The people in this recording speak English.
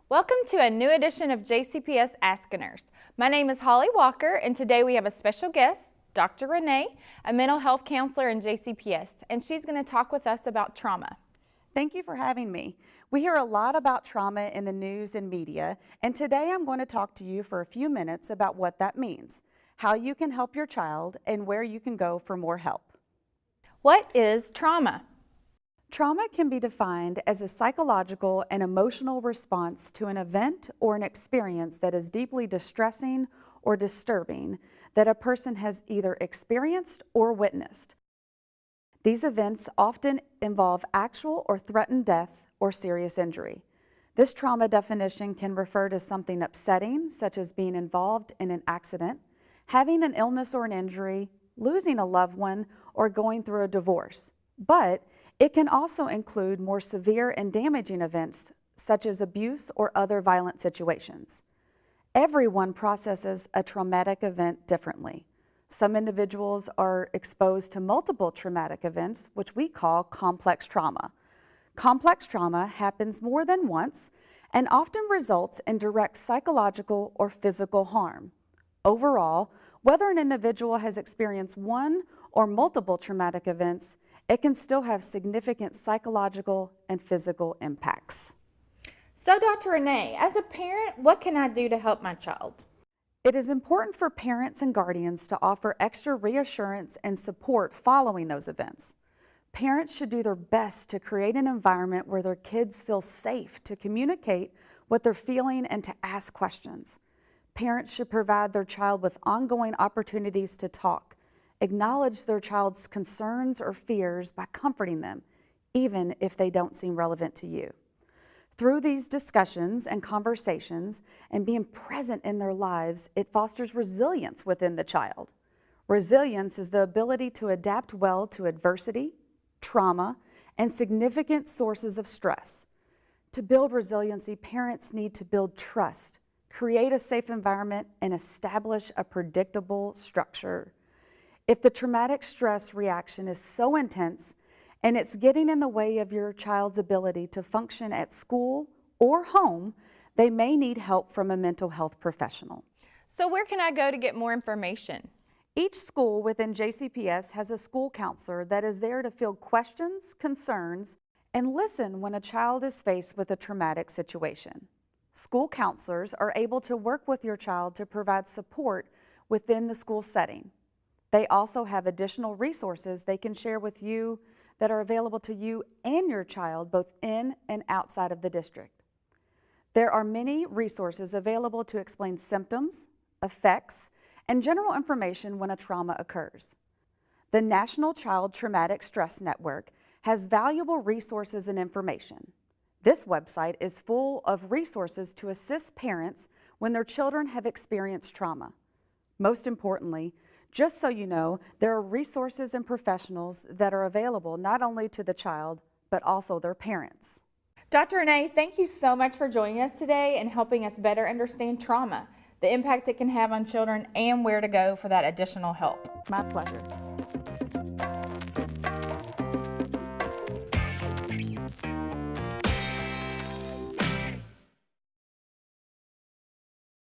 Welcome to a new edition of JCPS Ask a Nurse. My name is Holly Walker, and today we have a special guest, Dr. Renee, a mental health counselor in JCPS, and she's going to talk with us about trauma. Thank you for having me. We hear a lot about trauma in the news and media, and today I'm going to talk to you for a few minutes about what that means, how you can help your child, and where you can go for more help. What is trauma? Trauma can be defined as a psychological and emotional response to an event or an experience that is deeply distressing or disturbing that a person has either experienced or witnessed. These events often involve actual or threatened death or serious injury. This trauma definition can refer to something upsetting, such as being involved in an accident, having an illness or an injury, losing a loved one, or going through a divorce. But it can also include more severe and damaging events, such as abuse or other violent situations. Everyone processes a traumatic event differently. Some individuals are exposed to multiple traumatic events, which we call complex trauma. Complex trauma happens more than once and often results in direct psychological or physical harm. Overall, whether an individual has experienced one or multiple traumatic events, it can still have significant psychological and physical impacts. So, Dr. Renee, as a parent, what can I do to help my child? It is important for parents and guardians to offer extra reassurance and support following those events. Parents should do their best to create an environment where their kids feel safe to communicate what they're feeling and to ask questions. Parents should provide their child with ongoing opportunities to talk, acknowledge their child's concerns or fears by comforting them, even if they don't seem relevant to you. Through these discussions and conversations and being present in their lives, it fosters resilience within the child. Resilience is the ability to adapt well to adversity, trauma, and significant sources of stress. To build resiliency, parents need to build trust, create a safe environment, and establish a predictable structure. If the traumatic stress reaction is so intense and it's getting in the way of your child's ability to function at school or home, they may need help from a mental health professional. So where can I go to get more information? Each school within JCPS has a school counselor that is there to field questions, concerns, and listen when a child is faced with a traumatic situation. School counselors are able to work with your child to provide support within the school setting. They also have additional resources they can share with you that are available to you and your child both in and outside of the district. There are many resources available to explain symptoms, effects, and general information when a trauma occurs. The National Child Traumatic Stress Network has valuable resources and information. This website is full of resources to assist parents when their children have experienced trauma. Most importantly, just so you know, there are resources and professionals that are available not only to the child, but also their parents. Dr. Renee, thank you so much for joining us today and helping us better understand trauma, the impact it can have on children, and where to go for that additional help. My pleasure.